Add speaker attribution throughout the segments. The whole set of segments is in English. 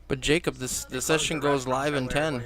Speaker 1: But Jacob, the session goes live in 10.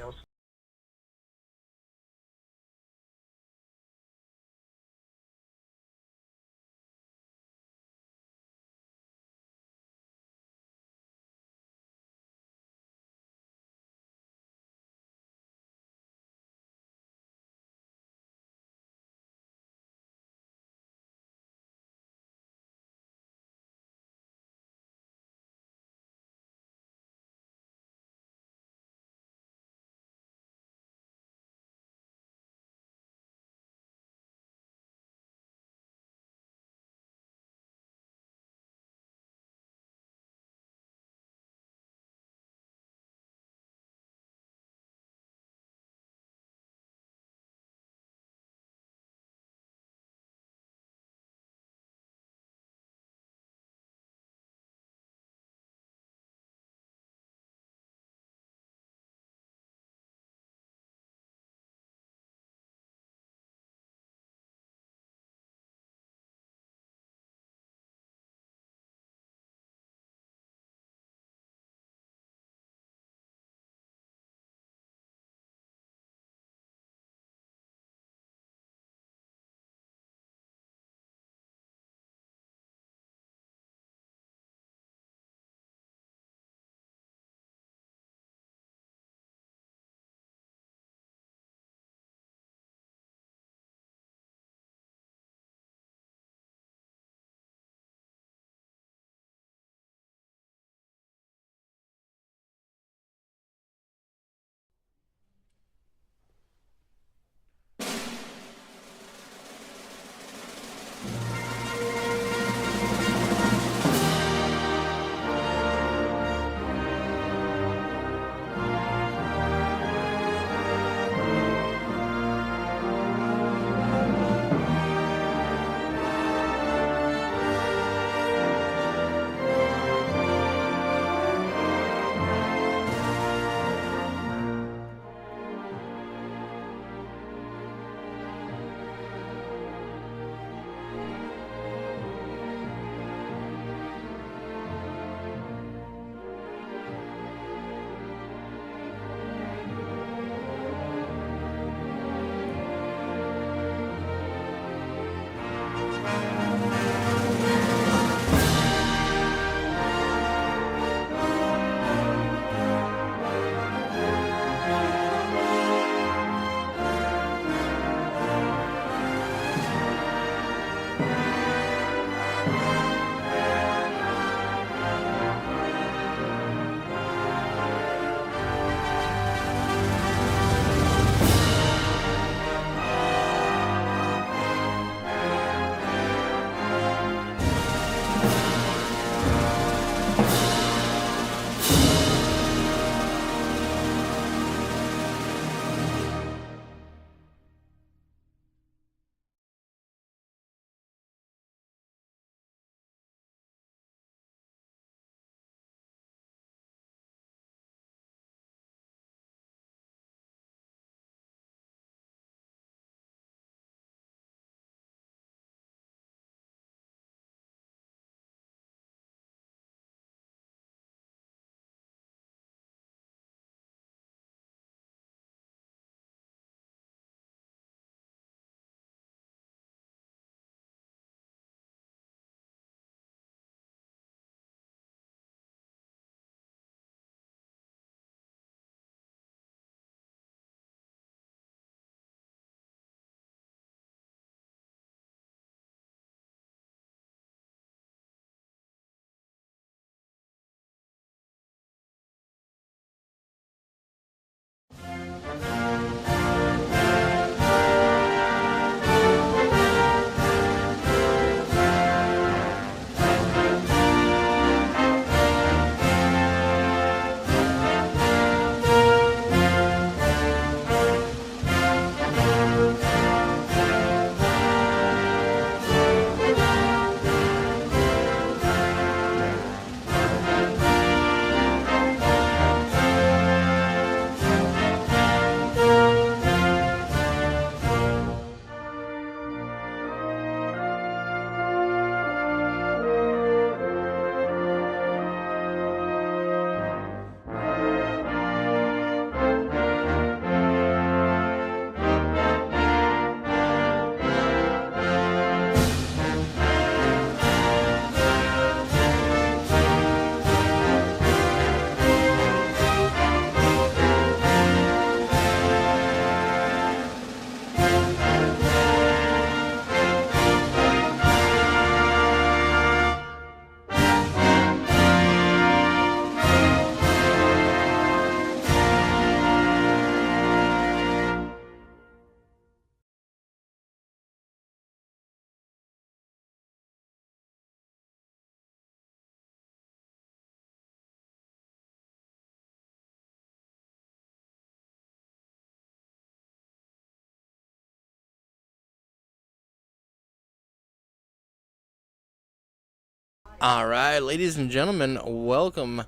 Speaker 1: Alright, ladies and gentlemen, welcome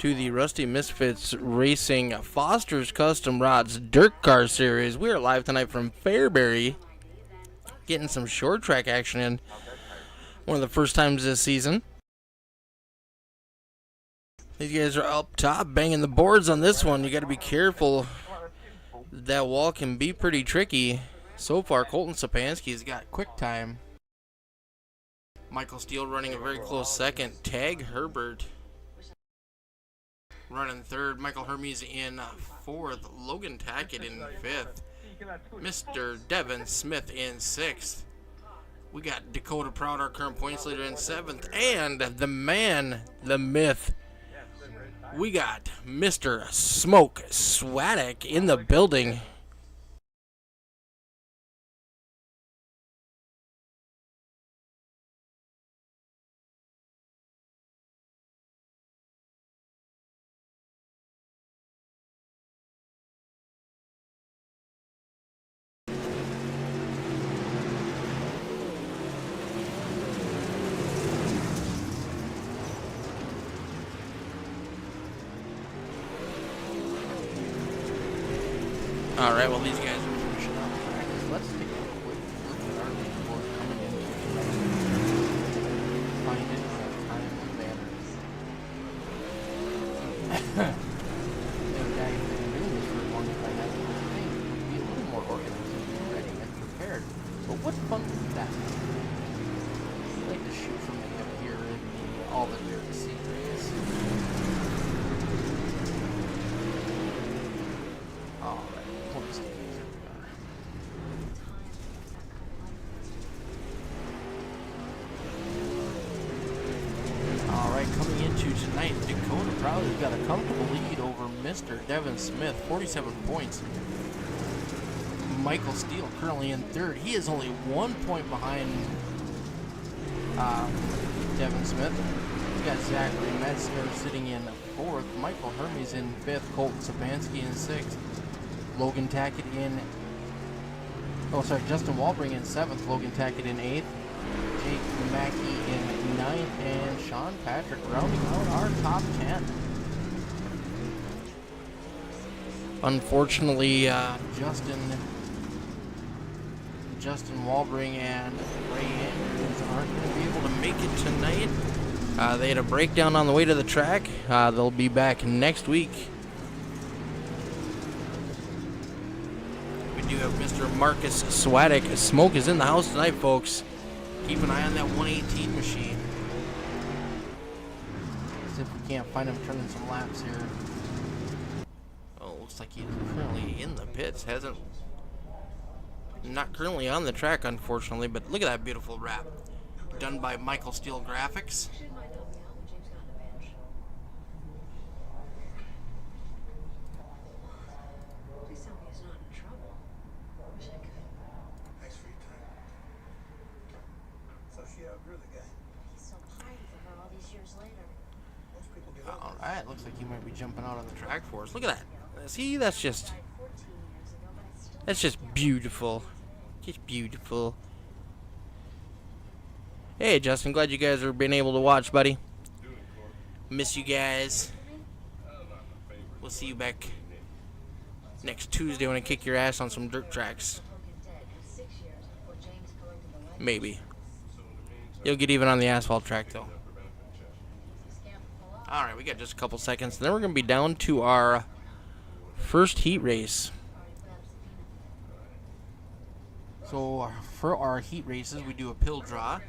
Speaker 1: to the Rusty Misfits Racing Foster's Custom Rods Dirtkars series. We are live tonight from Fairbury, getting some short track action in. One of the first times this season. These guys are up top, banging the boards on this one. You got to be careful. That wall can be pretty tricky. So far, Colton Sapansky's got quick time. Michael Steele running a very close second. Tag Herbert running third. Michael Hermes in fourth. Logan Tackett in fifth. Mr. Devin Smith in sixth. We got Dakota Proud, our current points leader, in seventh. And the man, the myth, we got Mr. Smoke Swadek in the building. Alright, well, these guys are finishing up practice. Let's take a quick look at our leaderboard coming into tonight. Find it in a timely manner. The guy who's been doing this for as long as I have would think would be a little more organized and ready and prepared. But what fun is that? I like to shoot from the hip here in all the dirt secrets. Alright. Alright, coming into tonight, Dakota Proud has got a comfortable lead over Mr. Devin Smith, 47 points. Michael Steele currently in third. He is only 1 point behind Devin Smith. We got Zachary Metzner sitting in fourth. Michael Hermes in fifth. Colton Sapansky in sixth. Logan Tackett in, Justin Walbring in seventh. Logan Tackett in eighth. Jake Mackey in ninth. And Sean Patrick rounding out our top 10. Unfortunately, Justin Walbring and Ray Andrews aren't going to be able to make it tonight. They had a breakdown on the way to the track. They'll be back next week. We do have Mr. Marcus Swadek. Smoke is in the house tonight, folks. Keep an eye on that 118 machine. See if we can't find him turning some laps here. Oh, looks like he's currently in the pits. Not currently on the track, unfortunately, but look at that beautiful wrap. Done by Michael Steele Graphics. Alright, looks like he might be jumping out on the track for us. Look at that. See, that's just beautiful. Just beautiful. Hey, Justin, glad you guys are being able to watch, buddy. Miss you guys. We'll see you back next Tuesday when I kick your ass on some dirt tracks. Maybe. You'll get even on the asphalt track, though. Alright, we got just a couple seconds. Then we're going to be down to our first heat race. So for our heat races, we do a pill draw.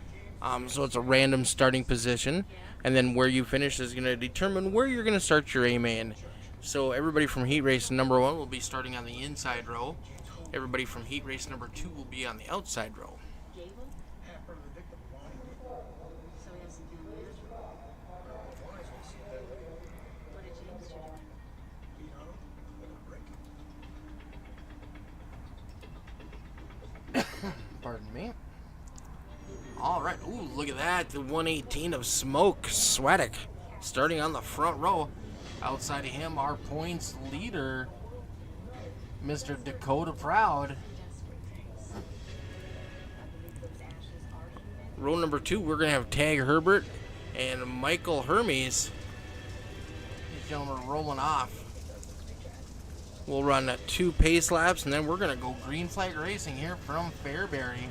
Speaker 1: So it's a random starting position. And then where you finish is going to determine where you're going to start your A-main. So everybody from heat race number 1 will be starting on the inside row. Everybody from heat race number 2 will be on the outside row. Pardon me. Alright, ooh, look at that. The 118 of Smoke Swadek starting on the front row. Outside of him, our points leader, Mr. Dakota Proud. Row number 2, we're going to have Tag Herbert and Michael Hermes. These gentlemen are rolling off. We'll run 2 pace laps, and then we're going to go green flag racing here from Fairbury.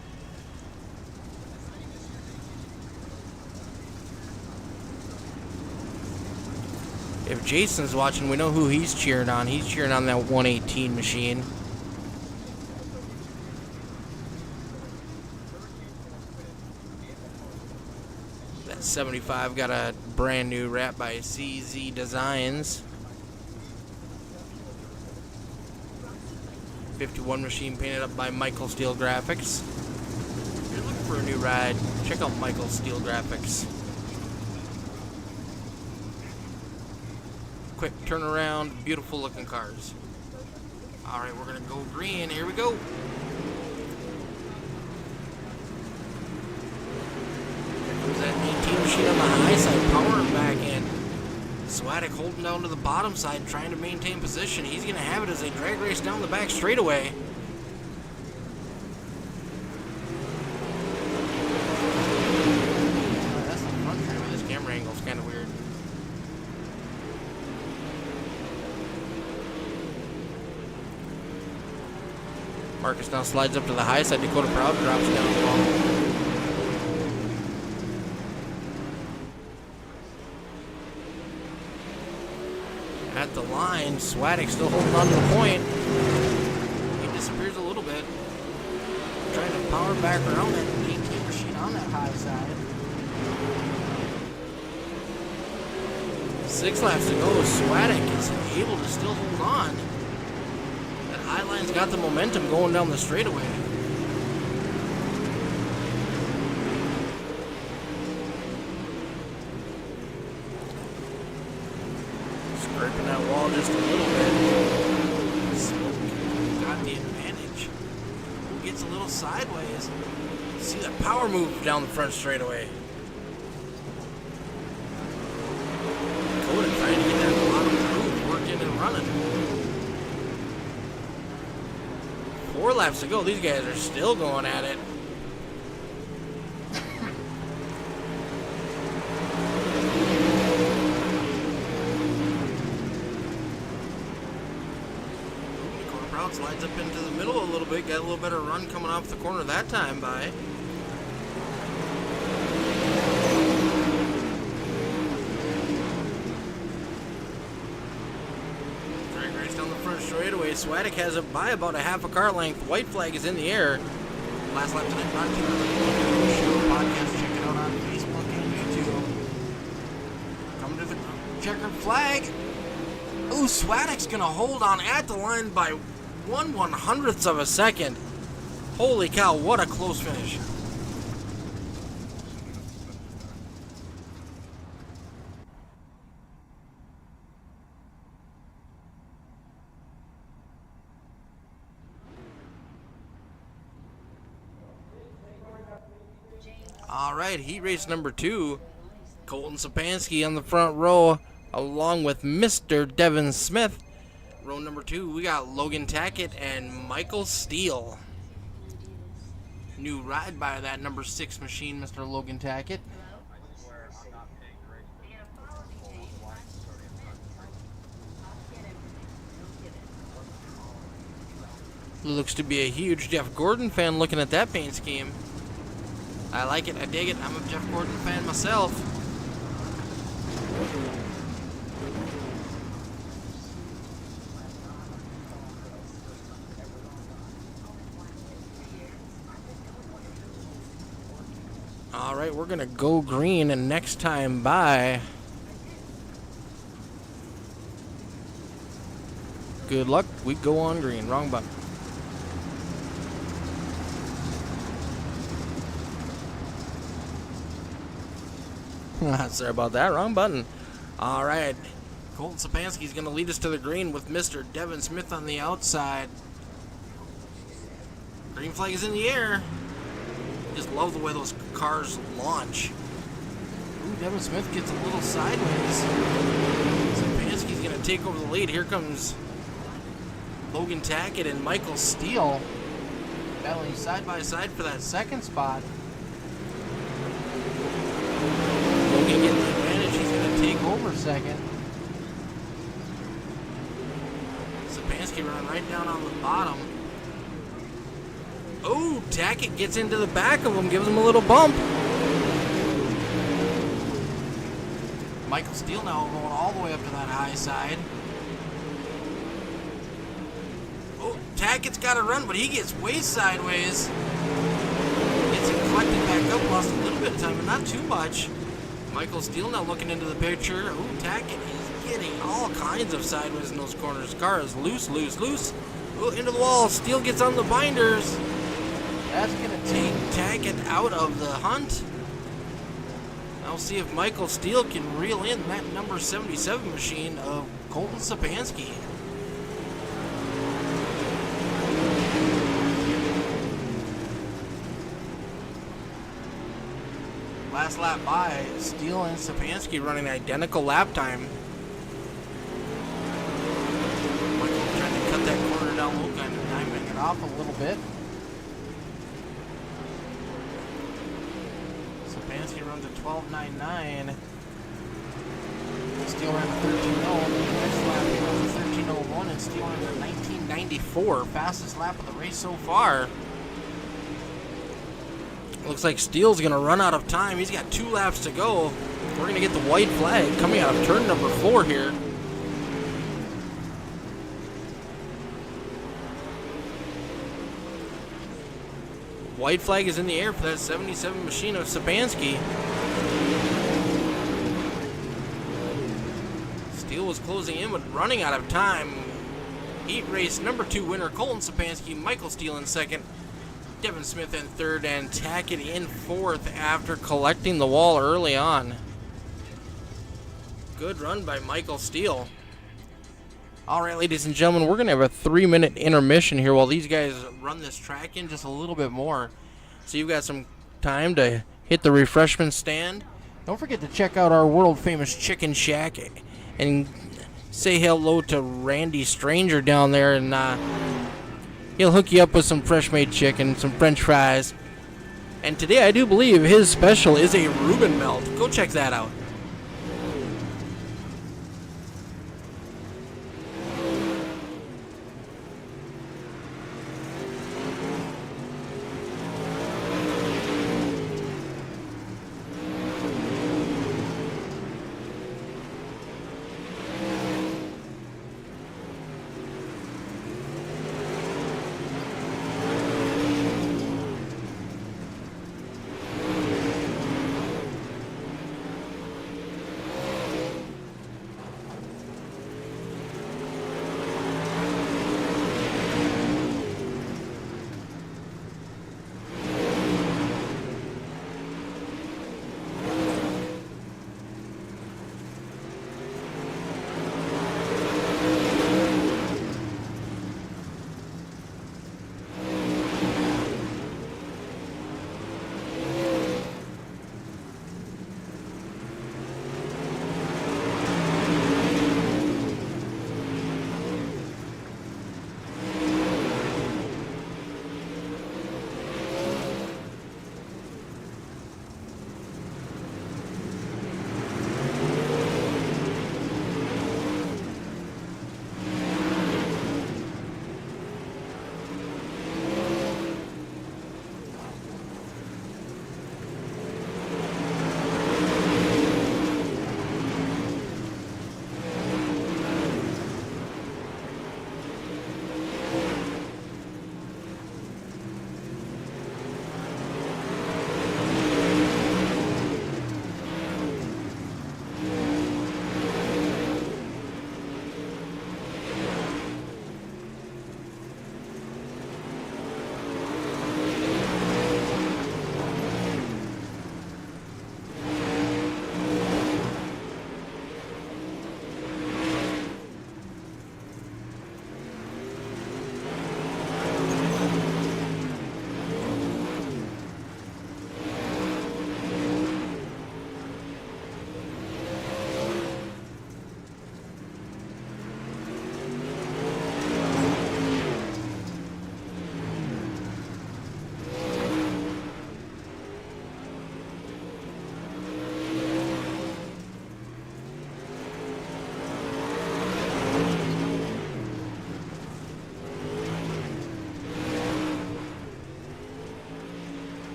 Speaker 1: If Jason's watching, we know who he's cheering on. He's cheering on that 118 machine. That 75 got a brand new wrap by CZ Designs. 51 machine painted up by Michael Steel Graphics. If you're looking for a new ride, check out Michael Steel Graphics. Quick turnaround, beautiful looking cars. Alright, we're gonna go green. Here we go. There comes that 18 machine on the high side, powering back in. Swadek holding down to the bottom side, trying to maintain position. He's gonna have it as they drag race down the back straightaway. That's the front train with this camera angle. It's kind of weird. Marcus now slides up to the high side. Dakota Proud drops down the ball. At the line, Swadek still holding on to the point. He disappears a little bit. Trying to power back around that 18 machine on that high side. 6 laps to go. Swadek is able to still hold on. High line's got the momentum going down the straightaway. Scraping that wall just a little bit. Smoke got the advantage. Gets a little sideways. See that power move down the front straightaway. Dakota trying to get that bottom groove working and running. 4 laps to go. These guys are still going at it. Dakota Proud slides up into the middle a little bit. Got a little better run coming off the corner that time by. Straightaway, Swadek has it by about a half a car length. White flag is in the air. Last lap tonight brought to you by the Show podcast. Check it out on Facebook and YouTube. Coming to the checkered flag. Ooh, Swadek's gonna hold on at the line by 1/100th of a second. Holy cow, what a close finish. Alright, heat race number 2. Colton Sapansky on the front row, along with Mr. Devin Smith. Row number 2, we got Logan Tackett and Michael Steele. New ride by that number 6 machine, Mr. Logan Tackett. Looks to be a huge Jeff Gordon fan looking at that paint scheme. I like it. I dig it. I'm a Jeff Gordon fan myself. All right, we're going to go green and next time by. Good luck. We go on green. Wrong button. Sorry about that. Wrong button. All right. Colton Sapansky's going to lead us to the green with Mr. Devin Smith on the outside. Green flag is in the air. Just love the way those cars launch. Ooh, Devin Smith gets a little sideways. Sapansky's going to take over the lead. Here comes Logan Tackett and Michael Steele battling side by side for that second spot. can get the advantage. He's going to take over second. Sapansky running right down on the bottom. Oh, Tackett gets into the back of him, gives him a little bump. Michael Steele now going all the way up to that high side. Oh, Tackett's got to run, but he gets way sideways. Gets it collected back up, lost a little bit of time, but not too much. Michael Steele now looking into the picture. Oh, Tackett is getting all kinds of sideways in those corners. Car is loose, loose, loose. Oh, into the wall. Steele gets on the binders. That's going to take Tackett out of the hunt. Now we'll see if Michael Steele can reel in that number 77 machine of Colton Sapansky. Last lap by, Steele and Sapansky running identical lap time. Michael trying to cut that corner down low, kind of timing it off a little bit. Sapansky runs a 12.99. Steele ran a 13.0. Next lap he runs a 13.01 and Steele runs a 19.94. Fastest lap of the race so far. Looks like Steele's going to run out of time. He's got 2 laps to go. We're going to get the white flag coming out of turn number 4 here. White flag is in the air for that 77 machine of Sapansky. Steele was closing in but running out of time. Heat race number 2 winner Colton Sapansky, Michael Steele in second. Devin Smith in third, and Tackett in fourth after collecting the wall early on. Good run by Michael Steele. All right, ladies and gentlemen, we're going to have a 3-minute intermission here while these guys run this track in just a little bit more. So you've got some time to hit the refreshment stand. Don't forget to check out our world-famous Chicken Shack and say hello to Randy Stranger down there, and he'll hook you up with some fresh-made chicken, some french fries. And today I do believe his special is a Reuben melt. Go check that out.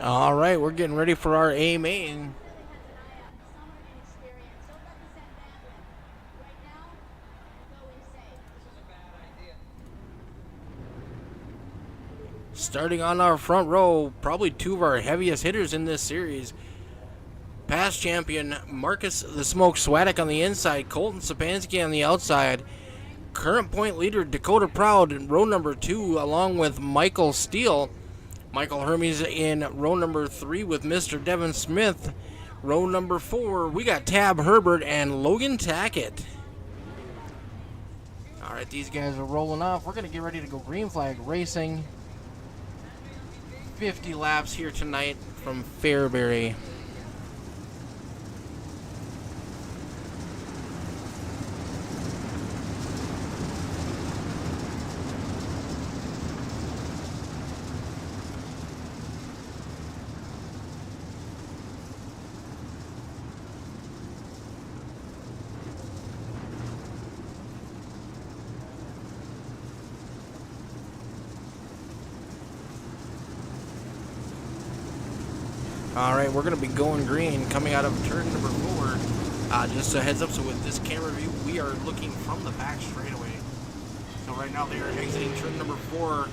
Speaker 1: All right, we're getting ready for our A main. Starting on our front row, probably two of our heaviest hitters in this series. Past champion Marcus the Smoke Swadek on the inside, Colton Sapansky on the outside. Current point leader Dakota Proud in row number 2, along with Michael Steele. Michael Hermes in row number 3 with Mr. Devin Smith. Row number 4, we got Tab Herbert and Logan Tackett. All right, these guys are rolling off. We're going to get ready to go green flag racing. 50 laps here tonight from Fairbury. Alright, we're going to be going green coming out of turn number 4. Just a heads up, so with this camera view, we are looking from the back straightaway. So right now they are exiting turn number 4,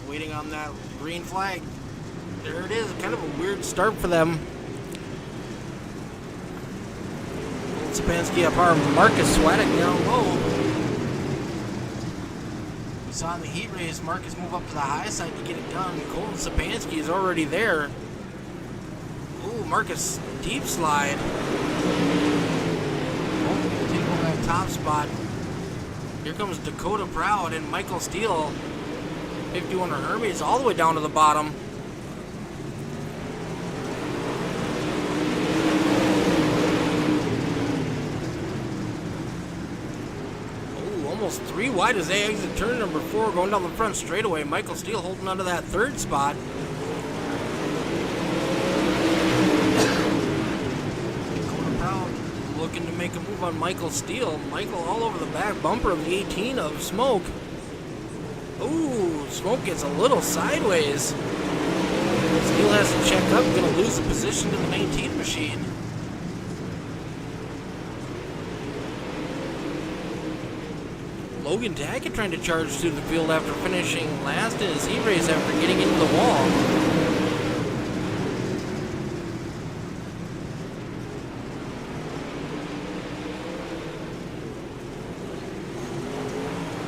Speaker 1: waiting on that green flag. There it is, kind of a weird start for them. Sapansky up our Marcus Swadek down low. We saw in the heat race, Marcus move up to the high side to get it done. Colton Sapansky is already there. Ooh, Marcus, deep slide. Oh, take over that top spot. Here comes Dakota Proud and Michael Steele. 51 Hermes all the way down to the bottom. Oh, almost 3 wide as they exit turn number 4, going down the front straightaway. Michael Steele holding onto that 3rd spot. Looking to make a move on Michael Steele. Michael all over the back bumper of the 18 of Smoke. Ooh, Smoke gets a little sideways. Steele has to check up, gonna lose the position to the 19 machine. Logan Tackett trying to charge through the field after finishing last in his heat race after getting into the wall.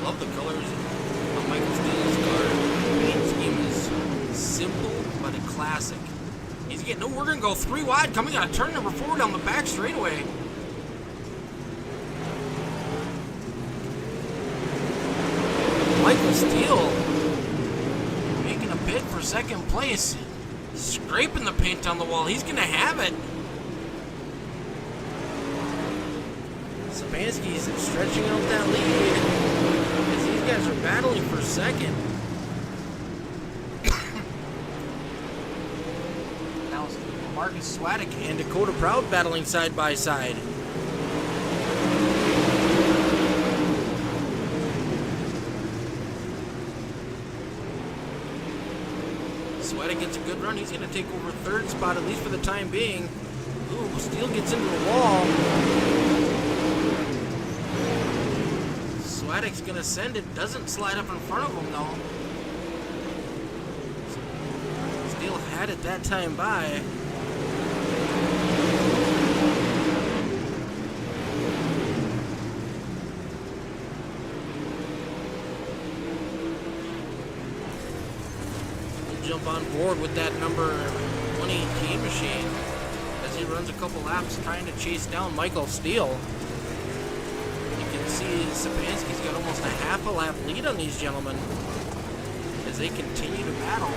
Speaker 1: Love the colors of Michael Steele's car. The paint scheme is simple but a classic. He's getting, we're going to go 3 wide coming out of turn number 4 down the back straightaway. Michael Steele making a bid for 2nd place. Scraping the paint on the wall. He's going to have it. Sapansky's stretching out that lead. These guys are battling for 2nd. Now it's Marcus Swadek and Dakota Proud battling side by side. Swadek gets a good run. He's going to take over 3rd spot, at least for the time being. Ooh, Steele gets into the wall. Swadek's gonna send it. Doesn't slide up in front of him though. Steele had it that time by. We'll jump on board with that number 118 machine as he runs a couple laps trying to chase down Michael Steele. See, Sapansky's got almost a half a lap lead on these gentlemen as they continue to battle.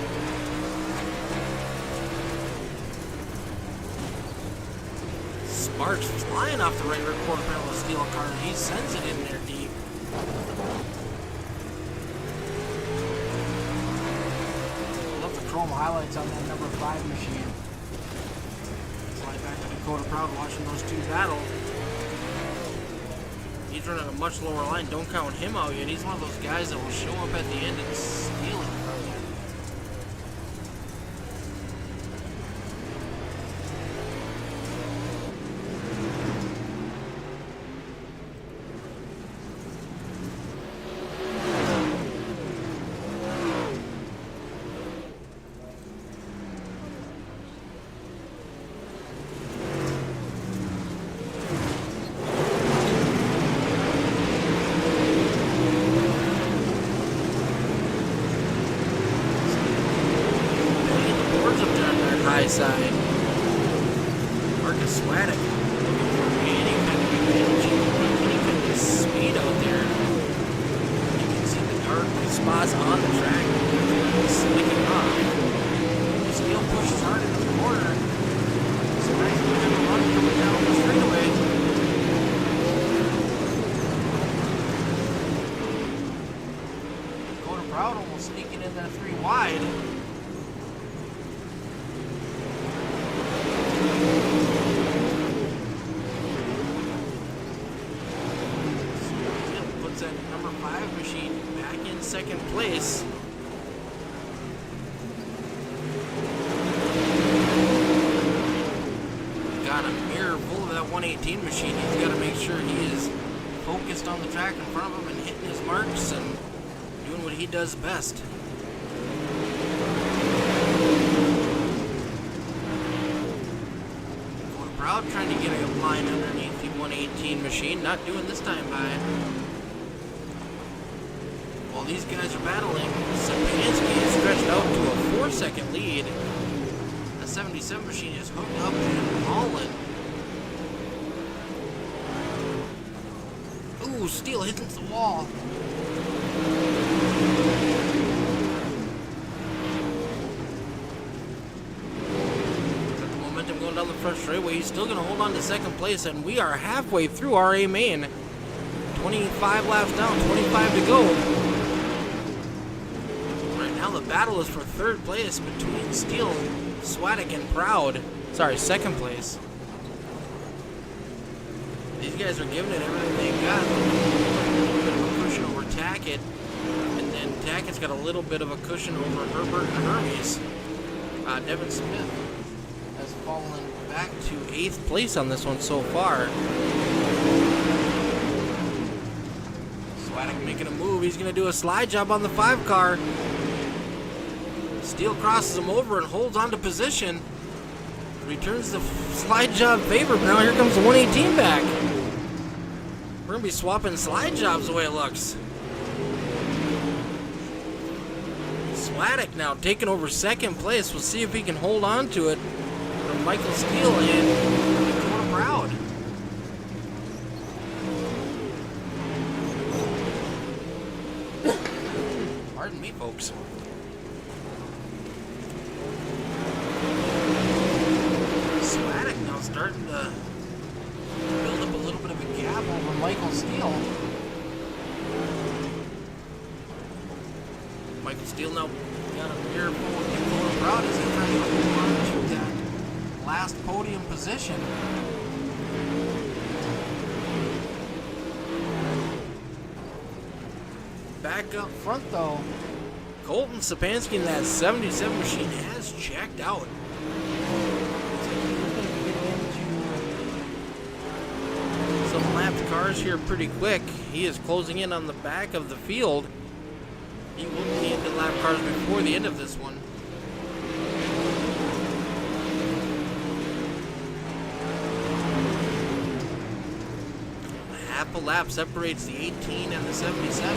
Speaker 1: Sparks flying off the right rear quarter panel of Steele car. He sends it in there deep. Love the chrome highlights on that number 5 machine. Slide back to Dakota Proud watching those two battle. He's running a much lower line. Don't count him out yet. He's one of those guys that will show up at the end and steal it from you. Swadek looking for any kind of advantage, any kind of speed out there. You can see the dark spots on the track slicking off. Steel pushes hard into the corner. Swadek's going to run coming down the straightaway. Proud almost sneaking in that 3 wide. Puts that number 5 machine back in second place. Got a mirror full of that 118 machine. He's got to make sure he is focused on the track in front of him and hitting his marks and doing what he does best. Proud trying to get a line underneath the 118 machine, not doing this time by. While these guys are battling, Sapansky is stretched out to a 4-second lead. The 77 machine is hooked up to Holland. Ooh, Steele hitting the wall. Going down the front straightaway, he's still going to hold on to second place, and we are halfway through RA Main. 25 laps down, 25 to go. Right now the battle is for third place between Steele, Swadek, and Proud. Sorry, second place. These guys are giving it everything they've got. A little bit of a cushion over Tackett, and then Tackett's got a little bit of a cushion over Herbert and Hermes. Devin Smith has fallen back to 8th place on this one so far. Swadek making a move. He's going to do a slide job on the 5 car. Steele crosses him over and holds on to position. Returns the slide job favor, but now here comes the 118 back. We're going to be swapping slide jobs the way it looks. Swadek now taking over second place. We'll see if he can hold on to it. Michael Steele and Dakota Proud. Pardon me, folks. Swadek now starting to build up a little bit of a gap over Michael Steele. Michael Steele now got a mirror full of Dakota Proud as he tries to hold on to that last podium position. Back up front though, Colton Sapansky in that 77 machine has checked out. Some lapped cars here pretty quick. He is closing in on the back of the field. He will be into lap cars before the end of this one. Half a lap separates the 18 and the 77.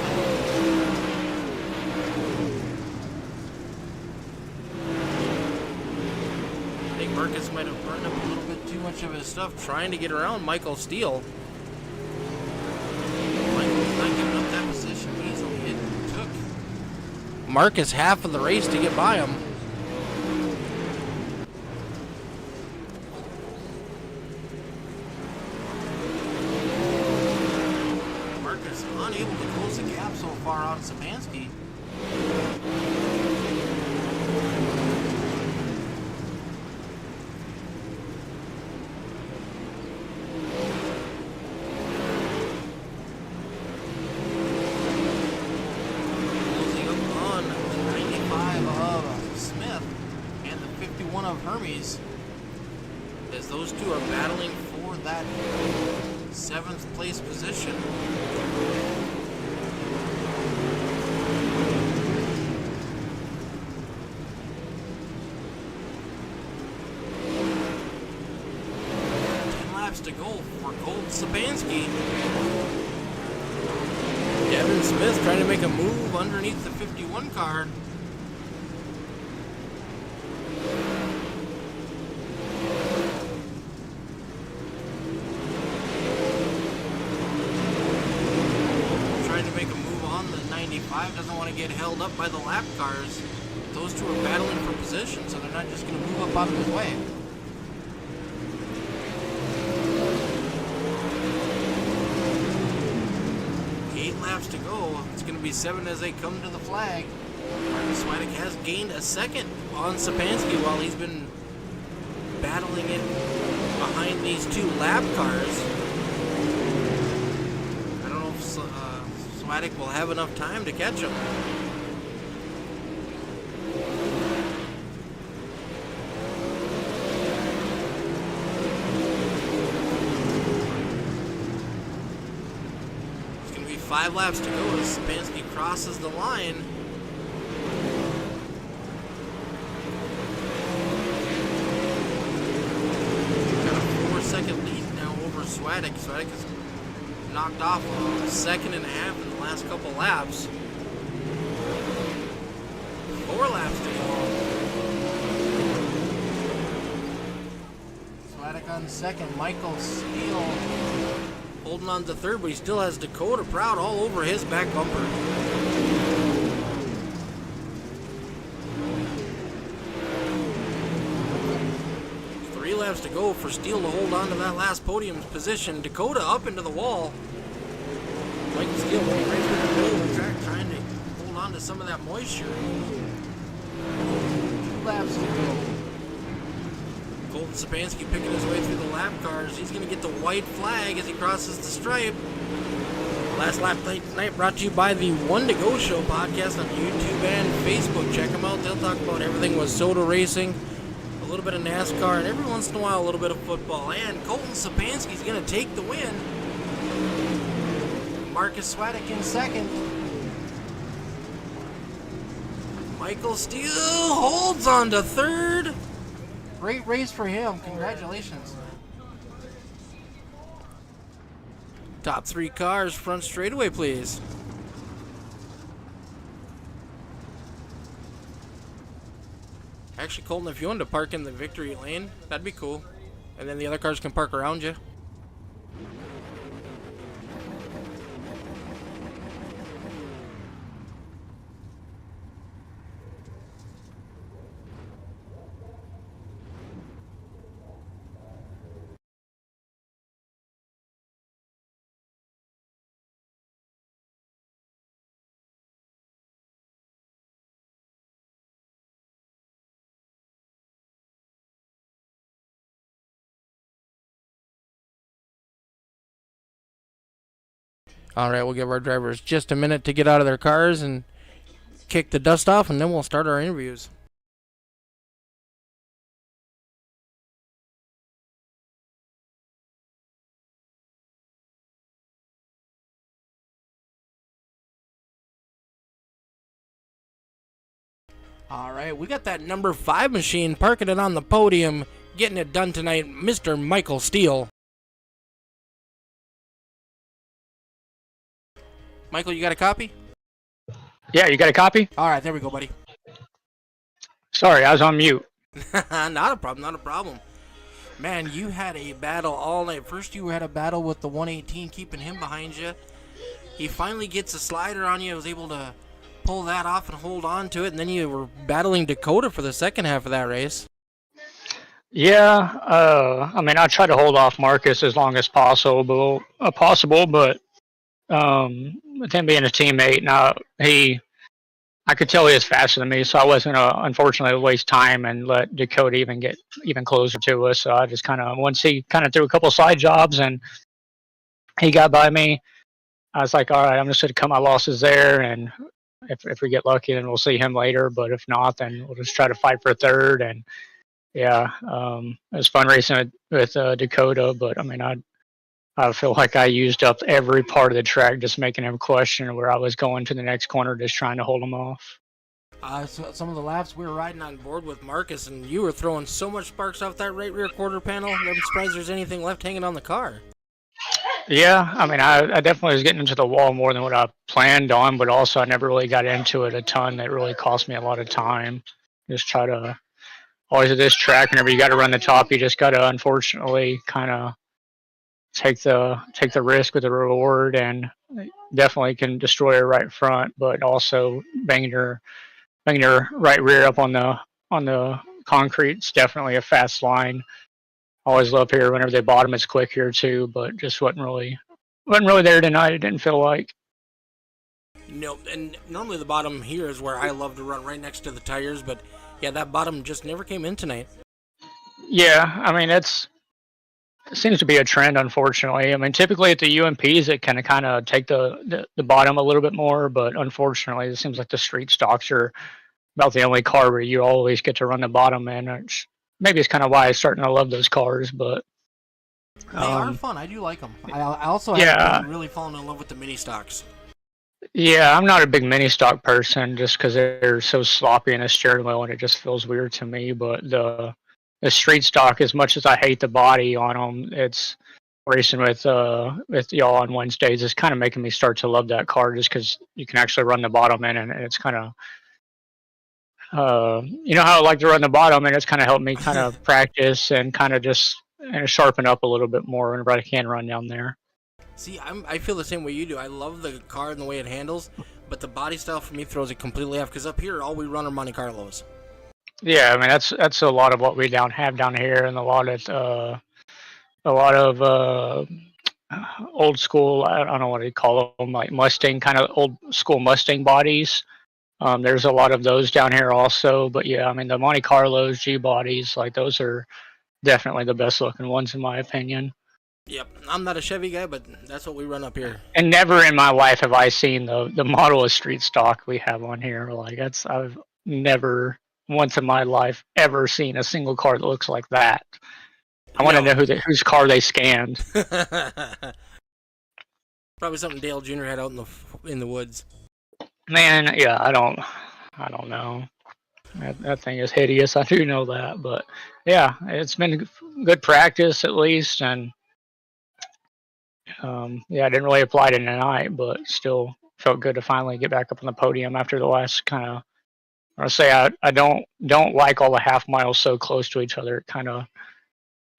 Speaker 1: I think Marcus might have burned up a little bit too much of his stuff trying to get around Michael Steele. Michael's not giving up that position easily. It took Marcus half of the race to get by him. Unable to close the gap so far on Sapansky. Closing up on the 95 of Smith and the 51 of Hermes, as those two are battling for that 7th place position. To go for Colton Sapansky. Devin Smith trying to make a move underneath the 51 car. held up by the lap cars. Those two are battling for position, so they're not just going to move up out of his way. 8 laps to go. It's going to be 7 as they come to the flag. Marcus Swadek has gained a second on Sapansky while he's been battling it behind these 2 lap cars. I don't know if Swadek will have enough time to catch him. It's going to be 5 laps to go as Sapansky crosses the line. Second lead now over Swadek. Swadek has knocked off a second and a half in the last couple laps. 4 laps to go. Swadek on second. Michael Steele holding on to third, but he still has Dakota Proud all over his back bumper. 3 laps to go for Steele to hold on to that last podium position. Dakota up into the wall. Michael Steele running right through the middle of the track, trying to hold on to some of that moisture. 2 laps to go. Colton Sapansky picking his way through the lap cars. He's going to get the white flag as he crosses the stripe. Last lap tonight brought to you by the One to Go Show podcast on YouTube and Facebook. Check them out. They'll talk about everything with soda racing, a little bit of NASCAR, and every once in a while a little bit of football. And Colton Sapansky's going to take the win. Marcus Swadek in second. Michael Steele holds on to third. Great race for him. Congratulations. Top 3 cars, front straightaway, please. Actually, Colton, if you wanted to park in the victory lane, that'd be cool. And then the other cars can park around you. All right, we'll give our drivers just a minute to get out of their cars and kick the dust off, and then we'll start our interviews. All right, we got that number 5 machine parking it on the podium, getting it done tonight, Mr. Michael Steele. Michael, you got a copy?
Speaker 2: Yeah, you got a copy?
Speaker 1: All right, there we go, buddy.
Speaker 2: Sorry, I was on mute.
Speaker 1: Not a problem, not a problem. Man, you had a battle all night. First, you had a battle with the 118, keeping him behind you. He finally gets a slider on you, was able to pull that off and hold on to it, and then you were battling Dakota for the second half of that race.
Speaker 2: Yeah, I mean, I try to hold off Marcus as long as possible, but with him being a teammate, now I could tell he was faster than me, so I wasn't unfortunately waste time and let Dakota even get even closer to us. So I just once he threw a couple side jobs and he got by me, I was like, all right, I'm just going to cut my losses there, and if we get lucky, then we'll see him later. But if not, then we'll just try to fight for third. And yeah, it was fun racing with Dakota, but I mean, I feel like I used up every part of the track just making him question where I was going to the next corner, just trying to hold him off.
Speaker 1: So some of the laps we were riding on board with Marcus, and you were throwing so much sparks off that right rear quarter panel. I'm surprised there's anything left hanging on the car.
Speaker 2: Yeah, I mean, I definitely was getting into the wall more than what I planned on, but also I never really got into it a ton. It really cost me a lot of time. Just try to, always at this track, whenever you got to run the top, you just got to unfortunately kind of take the risk with the reward, and definitely can destroy her right front, but also banging her right rear up on the concrete's definitely a fast line. Always love here whenever they bottom it's quick here too, but just wasn't really there tonight. It didn't feel like.
Speaker 1: No, and normally the bottom here is where I love to run, right next to the tires, but yeah, that bottom just never came in tonight.
Speaker 2: Yeah, I mean it seems to be a trend, unfortunately. I mean, typically at the UMPs it can kind of take the bottom a little bit more, but unfortunately it seems like the street stocks are about the only car where you always get to run the bottom in. Maybe it's kind of why I'm starting to love those cars, but
Speaker 1: they are fun. I do like them. I also
Speaker 2: Yeah.
Speaker 1: have really fallen in love with the mini stocks.
Speaker 2: Yeah, I'm not a big mini stock person just because they're so sloppy in a steering wheel and it just feels weird to me. But the street stock, as much as I hate the body on them, it's racing with y'all on Wednesdays is kind of making me start to love that car just because you can actually run the bottom in, and it's kind of you know how I like to run the bottom, and it's kind of helped me kind of practice and kind of just sharpen up a little bit more whenever I can run down there.
Speaker 1: See, I feel the same way you do. I love the car and the way it handles, but the body style for me throws it completely off, because up here all we run are Monte Carlos.
Speaker 2: Yeah, I mean that's a lot of what we have down here, and a lot of old school. I don't know what you call them, like Mustang, kind of old school Mustang bodies. There's a lot of those down here also, but yeah, I mean the Monte Carlos G bodies, like those are definitely the best looking ones in my opinion.
Speaker 1: Yep, I'm not a Chevy guy, but that's what we run up here.
Speaker 2: And never in my life have I seen the model of street stock we have on here. Like I've never once in my life ever seen a single car that looks like that. I want to know whose car they scanned.
Speaker 1: Probably something Dale Jr. had out in the woods.
Speaker 2: Man, yeah, I don't know. That thing is hideous. I do know that, but yeah, it's been good practice at least, and yeah, I didn't really apply to tonight, but still felt good to finally get back up on the podium after the last kind of. I say I don't like all the half miles so close to each other. It kind of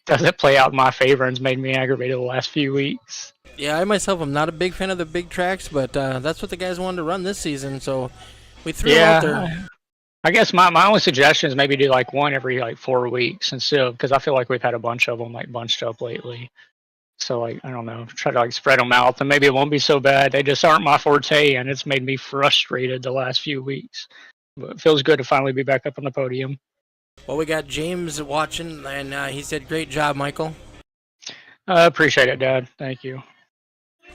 Speaker 2: doesn't play out in my favor and's made me aggravated the last few weeks.
Speaker 1: Yeah, I myself am not a big fan of the big tracks, but that's what the guys wanted to run this season, so we threw it out there.
Speaker 2: I guess my only suggestion is maybe do like one every like 4 weeks instead of, because I feel like we've had a bunch of them like bunched up lately. So like I don't know, try to like spread them out, and maybe it won't be so bad. They just aren't my forte, and it's made me frustrated the last few weeks. But it feels good to finally be back up on the podium.
Speaker 1: Well, we got James watching, and he said, "Great job, Michael."
Speaker 2: Appreciate it, Dad. Thank you.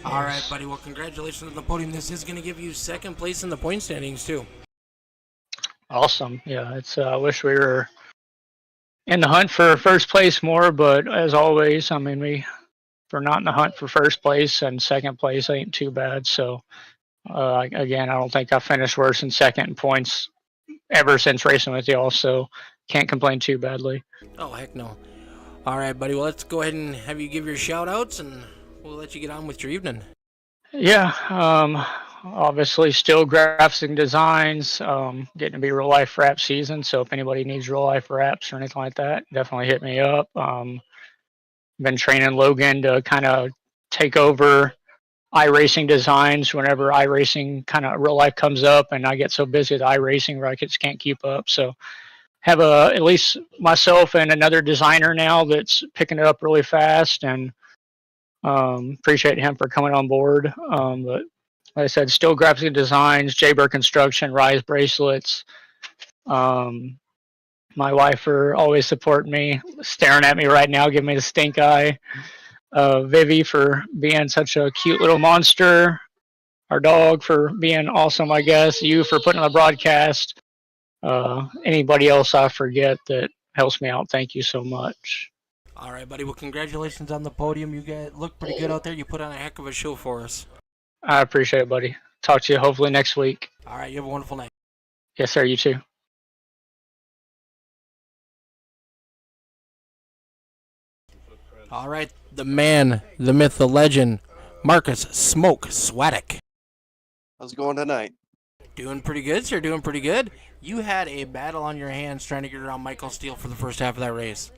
Speaker 1: All right, buddy. Well, congratulations on the podium. This is going to give you second place in the point standings too.
Speaker 2: Awesome. Yeah, it's. I wish we were in the hunt for first place more, but as always, I mean, we're not in the hunt for first place, and second place ain't too bad. So, again, I don't think I finished worse than second in points ever since racing with y'all. So, can't complain too badly.
Speaker 1: Oh, heck no. All right, buddy. Well, let's go ahead and have you give your shout outs, and we'll let you get on with your evening.
Speaker 2: Yeah. Obviously, still graphics and designs, getting to be real life rap season. So if anybody needs real life raps or anything like that, definitely hit me up. Been training Logan to kind of take over iRacing designs whenever iRacing kind of real life comes up, and I get so busy with iRacing where I just can't keep up. So have at least myself and another designer now that's picking it up really fast, and appreciate him for coming on board. But like I said, still graphic designs, Jaybird Construction, Rise Bracelets. My wife for always supporting me, staring at me right now, giving me the stink eye. Vivi for being such a cute little monster. Our dog for being awesome, I guess. You for putting on the broadcast. Anybody else I forget that helps me out, thank you so much.
Speaker 1: All right, buddy. Well, congratulations on the podium. You guys look pretty good out there. You put on a heck of a show for us.
Speaker 2: I appreciate it, buddy. Talk to you hopefully next week.
Speaker 1: All right, you have a wonderful night.
Speaker 2: Yes, sir. You too.
Speaker 1: All right, the man, the myth, the legend, Marcus Smoke Swadek.
Speaker 3: How's it going tonight?
Speaker 1: Doing pretty good, sir. Doing pretty good. You had a battle on your hands trying to get around Michael Steele for the first half of that race.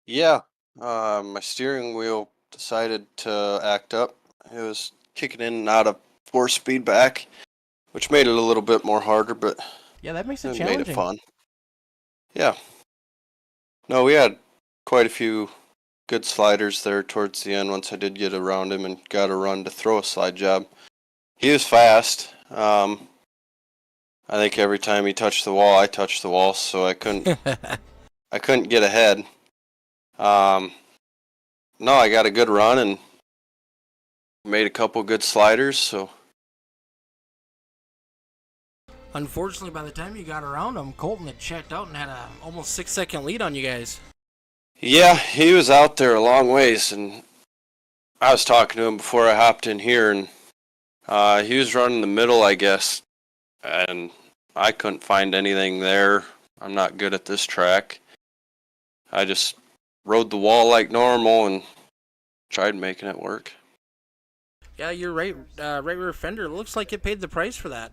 Speaker 3: Yeah, my steering wheel decided to act up. It was kicking in and out of 4-speed back, which made it a little bit more harder, but
Speaker 1: Yeah, that makes it
Speaker 3: it
Speaker 1: challenging.
Speaker 3: made it fun. Yeah. No, we had quite a few good sliders there towards the end once I did get around him and got a run to throw a slide job. He was fast. I think every time he touched the wall, I touched the wall, so I couldn't get ahead. No, I got a good run and made a couple good sliders, so.
Speaker 1: Unfortunately, by the time you got around him, Colton had checked out and had a almost 6-second lead on you guys.
Speaker 3: Yeah, he was out there a long ways, and I was talking to him before I hopped in here, and he was running the middle, I guess, and I couldn't find anything there. I'm not good at this track. I just rode the wall like normal and tried making it work.
Speaker 1: Yeah, your right rear fender looks like it paid the price for that.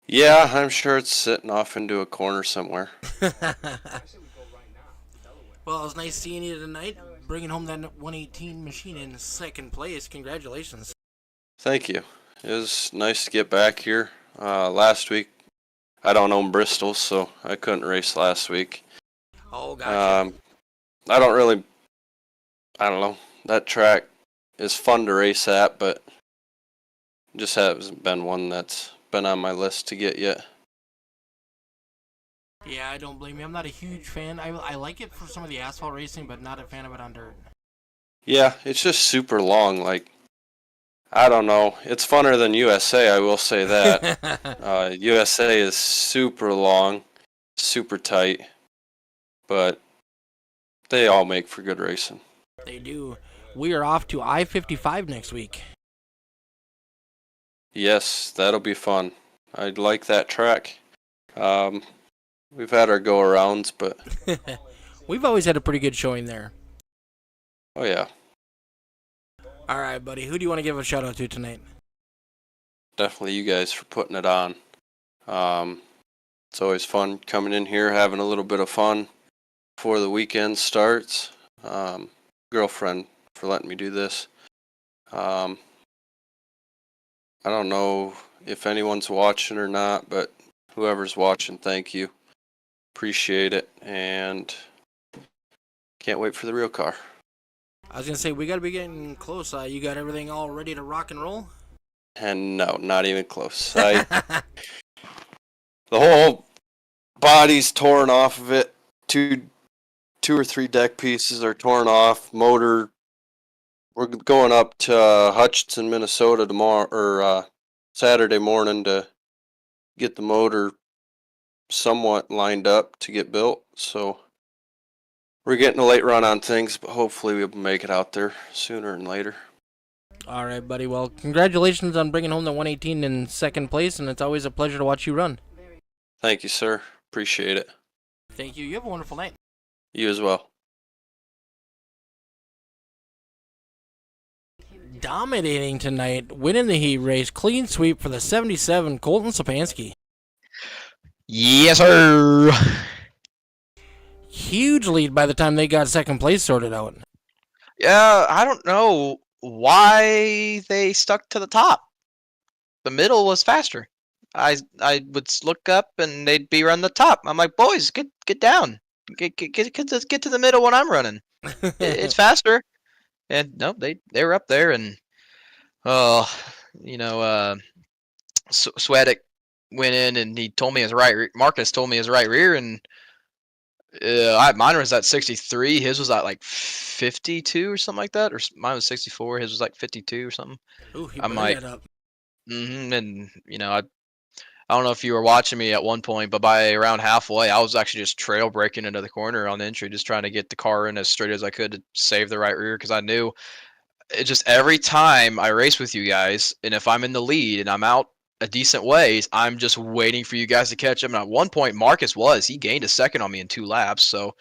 Speaker 3: Yeah, I'm sure it's sitting off into a corner somewhere.
Speaker 1: Well, it was nice seeing you tonight, bringing home that 118 machine in second place. Congratulations.
Speaker 3: Thank you. It was nice to get back here. Last week, I don't own Bristol, so I couldn't race last week.
Speaker 1: Oh, gotcha.
Speaker 3: I don't know. That track is fun to race at, but just hasn't been one that's been on my list to get yet.
Speaker 1: Yeah, I don't blame you. I'm not a huge fan. I like it for some of the asphalt racing, but not a fan of it on dirt.
Speaker 3: Yeah, it's just super long. Like, I don't know. It's funner than USA, I will say that. USA is super long, super tight, but they all make for good racing.
Speaker 1: They do. We are off to I-55 next week.
Speaker 3: Yes, that'll be fun. I'd like that track. We've had our go-arounds, but...
Speaker 1: We've always had a pretty good showing there.
Speaker 3: Oh, yeah.
Speaker 1: All right, buddy. Who do you want to give a shout-out to tonight?
Speaker 3: Definitely you guys for putting it on. It's always fun coming in here, having a little bit of fun before the weekend starts. Girlfriend for letting me do this. I don't know if anyone's watching or not, but whoever's watching, thank you. Appreciate it, and can't wait for the real car.
Speaker 1: I was going to say, we got to be getting close. You got everything all ready to rock and roll?
Speaker 3: And no, not even close. The whole body's torn off of it. Two or three deck pieces are torn off. Motor. We're going up to Hutchinson, Minnesota tomorrow or Saturday morning to get the motor somewhat lined up to get built. So we're getting a late run on things, but hopefully we'll make it out there sooner than later.
Speaker 1: All right, buddy. Well, congratulations on bringing home the 118 in second place, and it's always a pleasure to watch you run.
Speaker 3: Thank you, sir. Appreciate it.
Speaker 1: Thank you. You have a wonderful night.
Speaker 3: You as well.
Speaker 1: Dominating tonight, winning the heat race, clean sweep for the 77, Colton Sapansky.
Speaker 4: Yes, sir.
Speaker 1: Huge lead by the time they got second place sorted out.
Speaker 4: Yeah, I don't know why they stuck to the top. The middle was faster. I would look up and they'd be around the top. I'm like, boys, get down, get to the middle when I'm running. It's faster. And no, they were up there, and Sweatic went in and he told me his right. Marcus told me his right rear, and mine was at 63. His was at like 52 or something like that, or mine was 64. His was like 52 or something.
Speaker 1: Ooh, he
Speaker 4: I'm
Speaker 1: burned
Speaker 4: like,
Speaker 1: that up.
Speaker 4: And I don't know if you were watching me at one point, but by around halfway, I was actually just trail braking into the corner on the entry, just trying to get the car in as straight as I could to save the right rear, because I knew it just every time I race with you guys, and if I'm in the lead and I'm out a decent ways, I'm just waiting for you guys to catch him. And at one point, Marcus he gained a second on me in 2 laps, so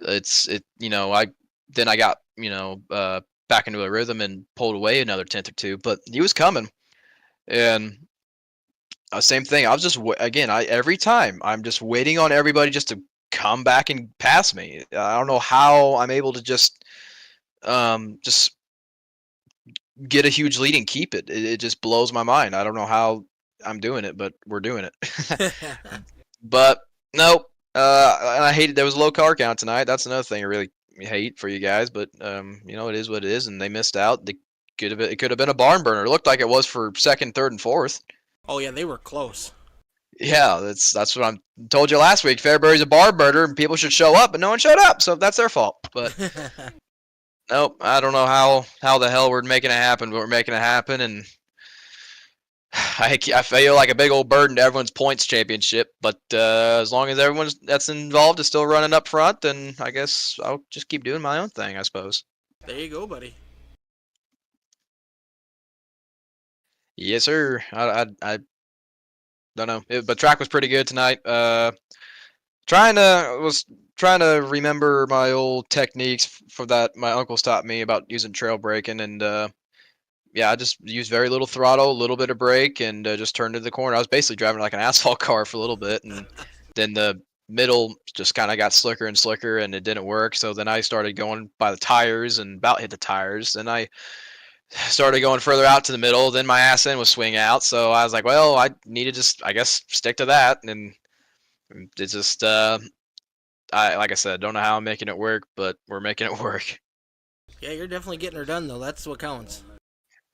Speaker 4: I got back into a rhythm and pulled away another tenth or two, but he was coming, and. Same thing. I was just every time I'm just waiting on everybody just to come back and pass me. I don't know how I'm able to just just get a huge lead and keep it. It just blows my mind. I don't know how I'm doing it, but we're doing it. But nope. I hated there was a low car count tonight. That's another thing I really hate for you guys. But it is what it is, and they missed out. It could have been a barn burner. It looked like it was for second, third, and fourth.
Speaker 1: Oh yeah, they were close.
Speaker 4: Yeah, that's what I told you last week. Fairbury's a barn burner, and people should show up, but no one showed up, so that's their fault. But nope, I don't know how the hell we're making it happen, but we're making it happen, and I feel like a big old burden to everyone's points championship. But as long as everyone that's involved is still running up front, then I guess I'll just keep doing my own thing, I suppose.
Speaker 1: There you go, buddy.
Speaker 4: Yes, sir. I don't know, but track was pretty good tonight. Trying to remember my old techniques for that my uncles taught me about using trail braking, and yeah, I just used very little throttle, a little bit of brake, and just turned to the corner. I was basically driving like an asphalt car for a little bit, and then the middle just kind of got slicker and slicker, and it didn't work. So then I started going by the tires and about hit the tires. Then I started going further out to the middle. Then my ass end was swing out. So I was like, well, I need to just, I guess, stick to that. And it's just, like I said, don't know how I'm making it work, but we're making it work.
Speaker 1: Yeah, you're definitely getting her done, though. That's what counts.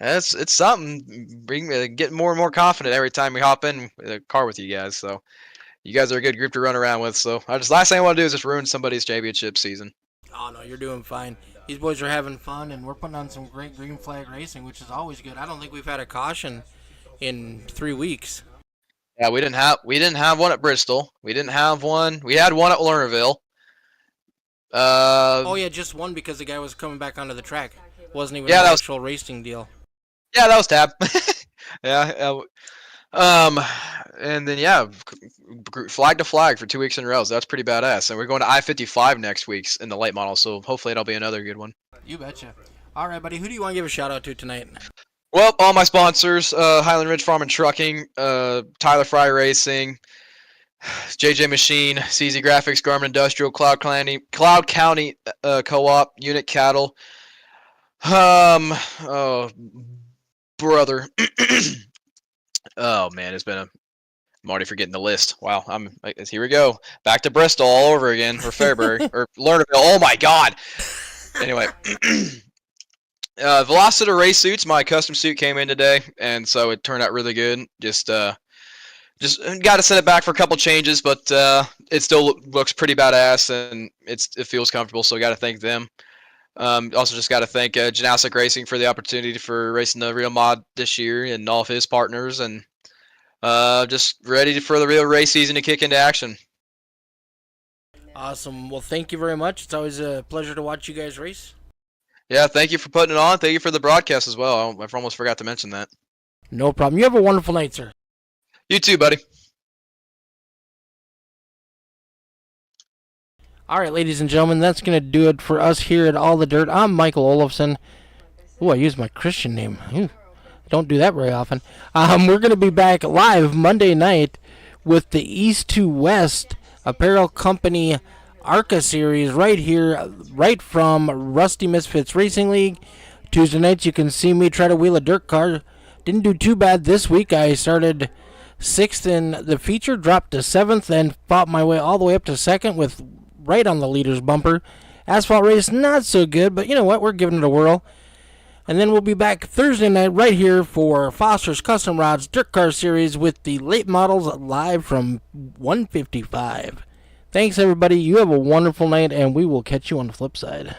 Speaker 4: It's something. Getting more and more confident every time we hop in the car with you guys. So you guys are a good group to run around with. So last thing I want to do is just ruin somebody's championship season.
Speaker 1: Oh no, you're doing fine. These boys are having fun, and we're putting on some great green flag racing, which is always good. I don't think we've had a caution in 3 weeks.
Speaker 4: Yeah, we didn't have one at Bristol. We didn't have one. We had one at Lernerville.
Speaker 1: Oh yeah, just one because the guy was coming back onto the track. Wasn't even an actual racing deal.
Speaker 4: Yeah, that was Tab. Yeah. And then yeah, flag to flag for 2 weeks in a row. So that's pretty badass. And we're going to I-55 next week in the late model. So hopefully it'll be another good one.
Speaker 1: You betcha. All right, buddy. Who do you want to give a shout out to tonight?
Speaker 4: Well, all my sponsors: Highland Ridge Farm and Trucking, Tyler Fry Racing, JJ Machine, CZ Graphics, Garmin Industrial, Cloud County Co-op, Unit Cattle. Oh, brother. Oh man, I'm already forgetting the list. Wow, here we go. Back to Bristol all over again, or Fairbury, or Lernerville. Oh my God. Anyway, Velociter race suits. My custom suit came in today, and so it turned out really good. Just got to send it back for a couple changes, but it still looks pretty badass, and it feels comfortable. So got to thank them. Also just got to thank Janasic Racing for the opportunity for racing the real mod this year, and all of his partners, and just ready for the real race season to kick into action.
Speaker 1: Awesome. Well, thank you very much. It's always a pleasure to watch you guys race.
Speaker 4: Yeah, thank you for putting it on. Thank you for the broadcast as well. I almost forgot to mention that.
Speaker 1: No problem. You have a wonderful night, sir.
Speaker 4: You too, buddy.
Speaker 1: All right, ladies and gentlemen, that's going to do it for us here at All the Dirt. I'm Michael Olofsson. Ooh, I used my Christian name. Ooh, don't do that very often. We're going to be back live Monday night with the East to West Apparel Company ARCA series right here, right from Rusty Misfits Racing League. Tuesday nights you can see me try to wheel a dirt car. Didn't do too bad this week. I started 6th in the feature, dropped to 7th, and fought my way all the way up to 2nd with right on the leader's bumper. Asphalt race, not so good, but you know what? We're giving it a whirl. And then we'll be back Thursday night right here for Foster's Custom Rods Dirt Car Series with the late models live from 155. Thanks, everybody. You have a wonderful night, and we will catch you on the flip side.